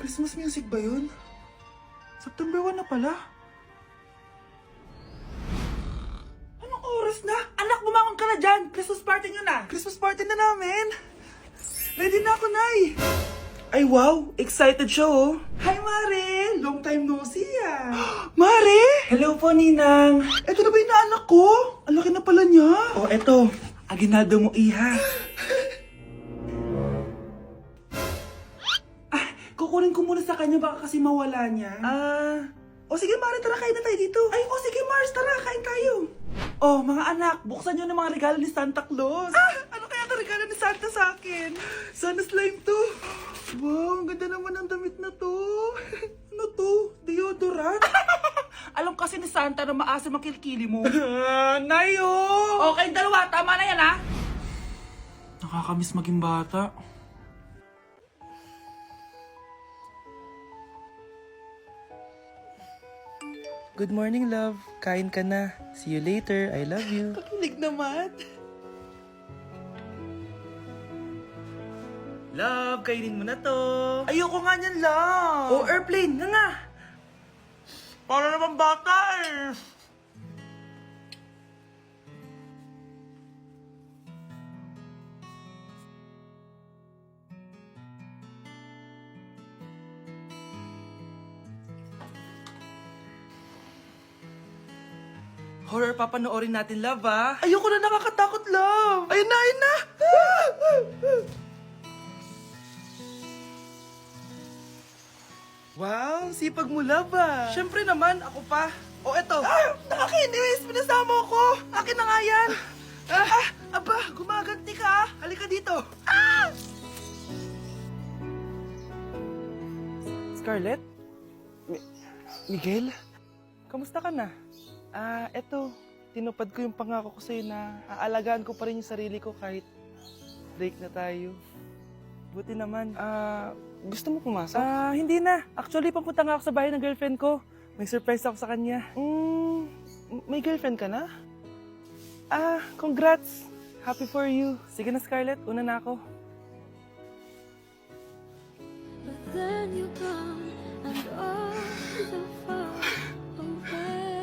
Christmas music ba yun? September 1 na pala. Anong oras na? Anak, bumangon ka na dyan! Christmas party nyo na! Christmas party na namin! Ready na ako, Nay! Ay wow! Excited siya oh! Hi, Mare! Long time no see ah! Mare! Hello po, Ninang! Eto na ba yung naanak ko? Ang laki na pala niya! Oh, eto. Aginado mo, iha. Kukunin ko muna sa kanya baka kasi mawala niya. O sige Mare, tara kain na tayo dito. Ay, o sige Mars, tara kain tayo. Oh, mga anak, buksan nyo ng mga regalo ni Santa Claus. Ano kaya ang regalo ni Santa sa akin? Sana slime to. Wow, ang ganda naman ng damit na to. Ano to? Deodorant? Alam kasi ni Santa na maasim ang kilikili mo. Nayo! Okay, dalawa. Tama na yan, ha? Nakakamiss maging bata. Good morning, love. Kain ka na. See you later. I love you. Kakilig naman. Love, kainin mo na to. Ayoko nga niyan, love. Oh, airplane. Nga. Para naman bata eh. Horror papanoorin natin, love, ah. Ayoko na, nakakatakot, love. Ayun na, ayun na. Wow, sipag mo, love, ah. Siyempre naman, ako pa. O, eto. Nakakainis, pinasama ko. Akin na nga yan. Aba, gumaganti ka, ah. Halika dito. Scarlett? Miguel? Kamusta ka na? Eto, tinupad ko yung pangako ko sa'yo na aalagaan ko pa rin yung sarili ko kahit break na tayo. Buti naman. Gusto mo pumasok? Hindi na. Actually, papunta nga ako sa bahay ng girlfriend ko. May surprise ako sa kanya. May girlfriend ka na? Congrats. Happy for you. Sige na, Scarlett. Una na ako. But then you come and all so far away.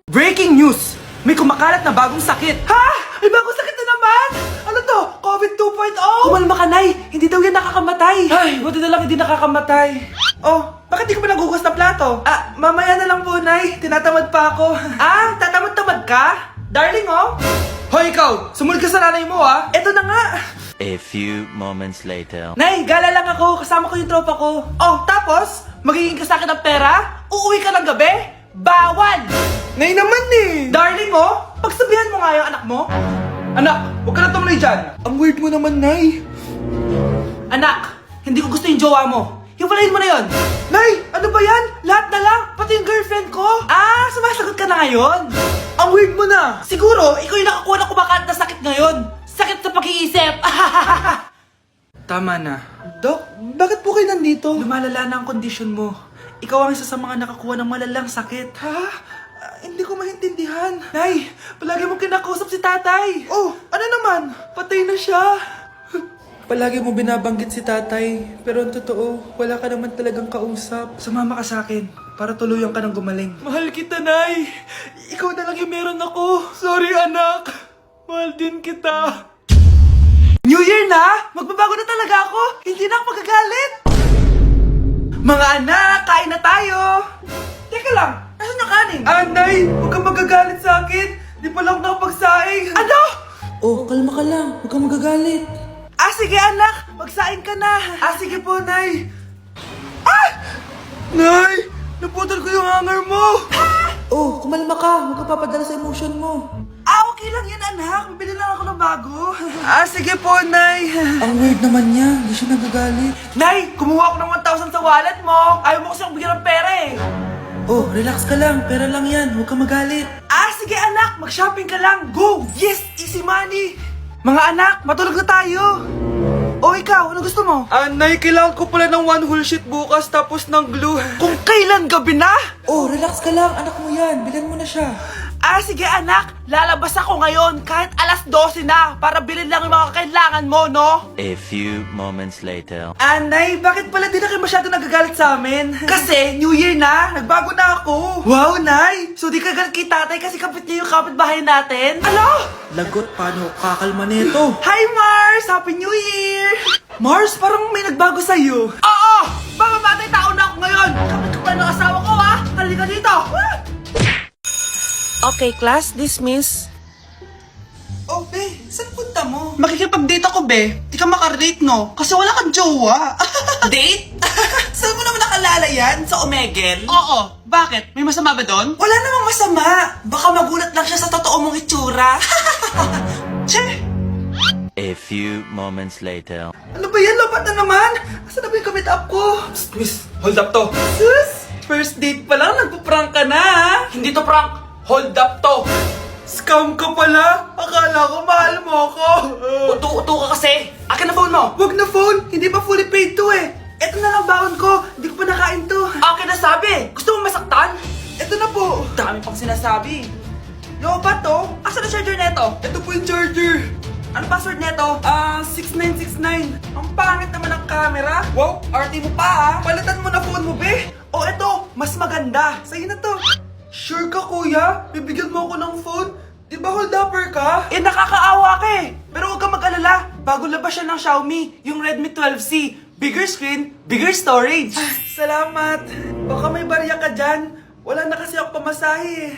Breaking news! May kumakalat na bagong sakit! Ha? May bagong sakit na naman? Ano to? COVID 2.0? Kumalma ka, Nay! Hindi daw yan nakakamatay! Ay, buti na lang hindi nakakamatay. Oh, bakit di ka pa nagugas ng plato? Mamaya na lang po, Nay. Tinatamad pa ako. Tatamad-tamad ka? Darling, oh! Hoy, ikaw! Sumunod ka sa nanay mo, ah! Eto na nga! A few moments later. Nay, gala lang ako. Kasama ko yung tropa ko. Oh, tapos? Magiging ka sa akin ng pera? Uuwi ka ng gabi? Bawal! Nay naman eh! Darling, oh! Pagsabihan mo nga yung anak mo. Anak, huwag ka na tumuloy dyan. Ang weird mo naman, Nay. Anak, hindi ko gusto yung jowa mo. Hiwalayin mo na yon. Nay, ano ba yan? Lahat na lang, pati yung girlfriend ko. Sumasagot ka na ngayon? Ang weird mo na. Siguro, ikaw yung nakakuha ng kumakalat na sakit ngayon. Sakit sa pag-iisip. Tama na. Dok, bakit po kayo nandito? Lumalala na ang kondisyon mo. Ikaw ang isa sa mga nakakuha ng malalang sakit. Ha? Hindi ko maintindihan. Nay, palagi mo kinakausap si tatay. Oh, ano naman? Patay na siya. Palagi mo binabanggit si tatay, pero ang totoo, wala ka naman talagang kausap. Sumama ka sa akin, para tuluyan ka ng gumaling. Mahal kita, Nay. Ikaw na lang yung meron ako. Sorry, anak. Mahal din kita. New Year na! Magbabago na talaga ako. Hindi na ako magagalit. Mga anak, kain na tayo. Teka lang, asan yung kanin? Nay, huwag kang magagalit sa akin. Di pa lang nakapagsaing. Ano? Oh, kalma ka lang. Huwag kang magagalit. Sige anak, magsaing ka na. Sige po, Nay. Nay, naputol ko yung hanger mo. Oh, kumalma ka. Huwag ka papadala sa emotion mo. Okay lang yan, anak. Bibili lang ako ng bago. Sige po, Nay. Ang weird naman niya. Hindi siya nagagalit. Nay, kumuha ako ng 1,000 sa wallet mo. Ayaw mo kasi akong bigyan ng pera eh. Oh, relax ka lang. Pera lang yan. Huwag ka magalit. Sige anak. Mag-shopping ka lang. Go! Yes! Easy money! Mga anak, matulog na tayo. Oh, ikaw, ano gusto mo? Nay, kailangan ko pala ng one whole sheet bukas tapos ng glue. Kung kailan gabi na? Oh, relax ka lang. Anak mo yan. Bilan mo na siya. Sige anak, lalabas ako ngayon kahit alas 12 na para bilhin lang yung mga kailangan mo, no? A few moments later. Nay, bakit pala di na kayo masyado nagagalit sa amin? Kasi, New Year na, nagbago na ako. Wow, Nay! So di ka galit kay tatay kasi kapit niya yung kapitbahay natin? Alo? Lagot, paano kakalma nito? Hi, Mars! Happy New Year! Mars, parang may nagbago sa'yo. Oo! Mamamatay tao na ako ngayon! Kapit ko pa ng asawa ko, ha? Halika dito! Okay, class, dismiss. Oh, be, saan punta mo? Makikipag-date ako, be. Di ka makarelate, no? Kasi wala kang jowa. Date? Saan mo naman nakalala yan? Sa Omegle? Oo. Bakit? May masama ba doon? Wala namang masama. Baka magulat lang siya sa totoo mong itsura. Che! A few moments later. Ano ba yan? Lobat na naman. Asan na ba yung kamit up ko? Miss, hold up to. Sus! First date pa lang, nagpo-prank ka na, ha? Hindi to prank. Hold up to. Scam ka pala? Akala ko mahal mo ako. Uto-uto ka kasi. Akin na phone mo. Wag na phone. Hindi pa fully paid to eh. Eto na lang baon ko. Hindi ko pa nakain to. Akin na sabi. Gusto mo masaktan? Eto na po. Dami pang sinasabi. Lobat to? Asan na charger neto? Ito po yung charger. Ano password neto? 6969. Ang pangit naman ang camera. Wow, RT mo pa, palitan mo na phone mo, be. O eto, mas maganda. Sa'yo na to. Sure ka, kuya? Bibigyan mo ako ng phone? Di ba hold upper ka? Nakakaawa ka eh. Pero huwag kang mag-alala. Bago labas siya ng Xiaomi, yung Redmi 12C. Bigger screen, bigger storage. Salamat. Baka may barya ka dyan. Wala na kasi ako pamasahe eh.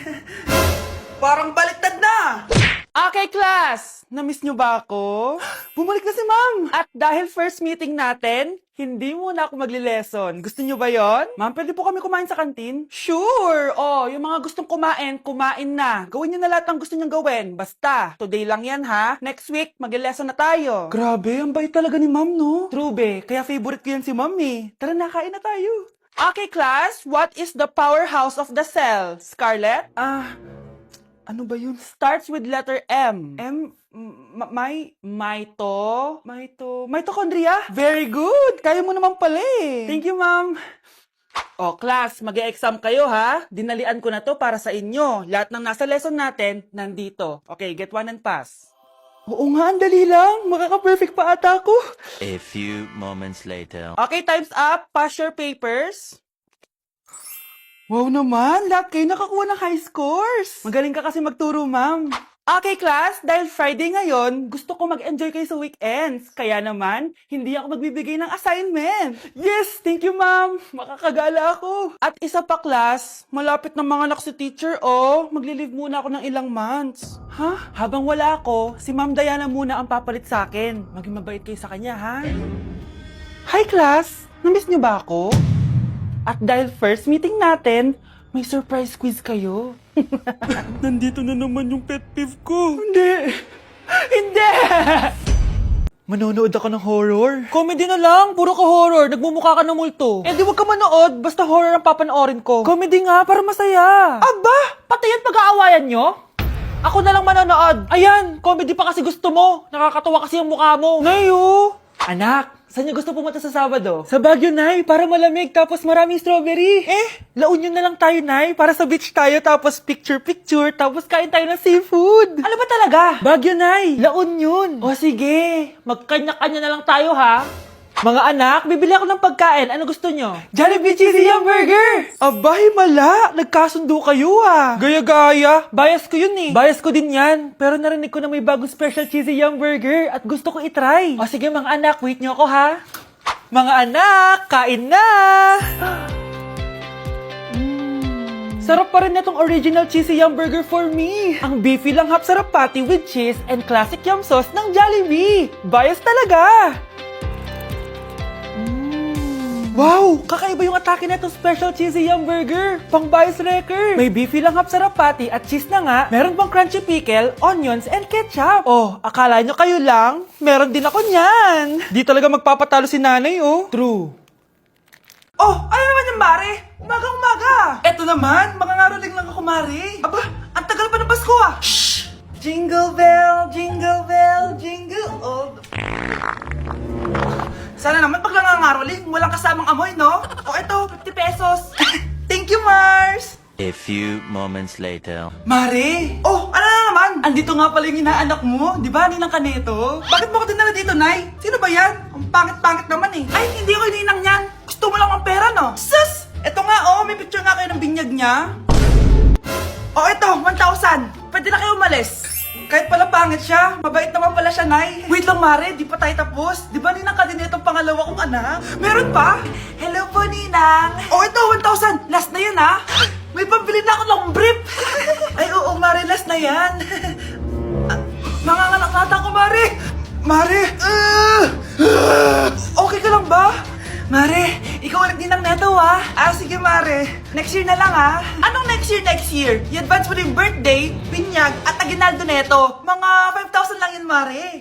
Parang baliktad na. Okay, class! Na-miss nyo ba ako? Bumalik na si ma'am! At dahil first meeting natin, hindi muna ako magli-lesson. Gusto nyo ba yon? Ma'am, pwede po kami kumain sa kantin? Sure! Oh, yung mga gustong kumain, kumain na. Gawin nyo na lahat ng gusto nyong gawin. Basta, today lang yan ha. Next week, magli-lesson na tayo. Grabe, ang bait talaga ni ma'am, no? True, be. Kaya favorite ko yan si ma'am eh. Tara na, kain na tayo. Okay, class. What is the powerhouse of the cell? Scarlett? Ano ba yun? Starts with letter M. Mitochondria? Very good! Kaya mo naman pala eh. Thank you, ma'am. O, class, mag-e-exam kayo ha. Dinalian ko na to para sa inyo. Lahat ng nasa lesson natin, nandito. Okay, get one and pass. Oo nga, ang dali lang. Makaka-perfect pa ata ako. A few moments later. Okay, time's up. Pass your papers. Wow naman, lahat kayo nakakuha ng high scores. Magaling ka kasi magturo, ma'am. Okay, class, dahil Friday ngayon, gusto ko mag-enjoy kayo sa weekends. Kaya naman, hindi ako magbibigay ng assignment. Yes, thank you, ma'am. Makakagala ako. At isa pa, class, malapit na mga anak si teacher, oh. Magli-leave muna ako ng ilang months. Ha? Habang wala ako, si Ma'am Diana muna ang papalit sa akin. Maging mabait kayo sa kanya, ha? Hi, class. Namiss niyo ba ako? At dahil first meeting natin, may surprise quiz kayo. Nandito na naman yung pet peeve ko. Hindi! Hindi! Manonood ako ng horror. Comedy na lang, puro ka horror. Nagmumukha ka ng multo. Di wag ka manood, basta horror ang papanoorin ko. Comedy nga, para masaya. Aba, pati yan pag-aawayan nyo? Ako na lang manonood. Ayan, comedy pa kasi gusto mo. Nakakatawa kasi ang mukha mo. Nayo! Anak, saan niyo gusto pumunta sa Sabado? Sa Baguio, Nay, para malamig tapos maraming strawberry. La Union na lang tayo, Nay, para sa beach tayo tapos picture-picture tapos kain tayo ng seafood. Ano ba talaga? Baguio, Nay, La Union. O sige, magkanya-kanya na lang tayo, ha? Mga anak, bibili ako ng pagkain. Ano gusto nyo? Jollibee Cheesy Yum Burger! Abay, mala! Nagkasundo kayo ah! Gaya-gaya! Bias ko yun eh! Bias ko din yan! Pero narinig ko na may bagong special Cheesy Yum Burger at gusto ko itry! O sige mga anak, wait nyo ako ha! Mga anak, kain na! Sarap pa rin itong original Cheesy Yum Burger for me! Ang beefy lang hap sarap patty with cheese and classic yum sauce ng Jollibee! Bias talaga! Wow! Kakaiba yung atake na itong special cheesy yum burger. Pang bias wrecker. May beefy lang hap sarap patty at cheese na nga. Meron pang crunchy pickle, onions, and ketchup. Oh, akala nyo kayo lang? Meron din ako niyan. Di talaga magpapatalo si nanay, oh. True. Oh, ano naman yung mare? Umaga-umaga. Eto naman, makangaroling lang ako, mare. Aba, ang tagal pa ng Pasko, ah. Shh! Jingle bell, jingle bell, jingle all the... Sana naman pag nangangaroling, walang kasamang amoy, no? O eto, 50 pesos. Thank you, Mars! A few moments later. Mare! Oh, ano na naman? Andito nga pala yung inaanak mo. Di ba, ninang ka nito? Bakit mo ko dinala dito, Nay? Sino ba yan? Ang pangit-pangit naman eh. Ay, hindi ko ninang yan. Gusto mo lang ang pera, no? Sus! Eto nga, oh, may picture nga kayo ng binyag niya. Oh, eto, 1,000. Pwede na kayo umalis. Kahit pala pangit siya, mabait naman pala siya, Nay. Wait lang, Mare, di pa tayo tapos. Di ba ninang ka din itong pangalawa kong anak? Meron pa? Hello po, Ninang. Oh, ito, 1,000. Last na yun, ha? May pambili na ako ng brief. Ay, oo, Mare, last na yan. Manganganak nata ako, Mare. Mare. Okay ka lang ba? Mare, ikaw ulit din ang neto, ha? Sige, Mare. Next year na lang, ha? Anong next year, next year? I-advance mo na yung birthday, binyag, at aginaldo neto. Mga 5,000 lang yun, Mare.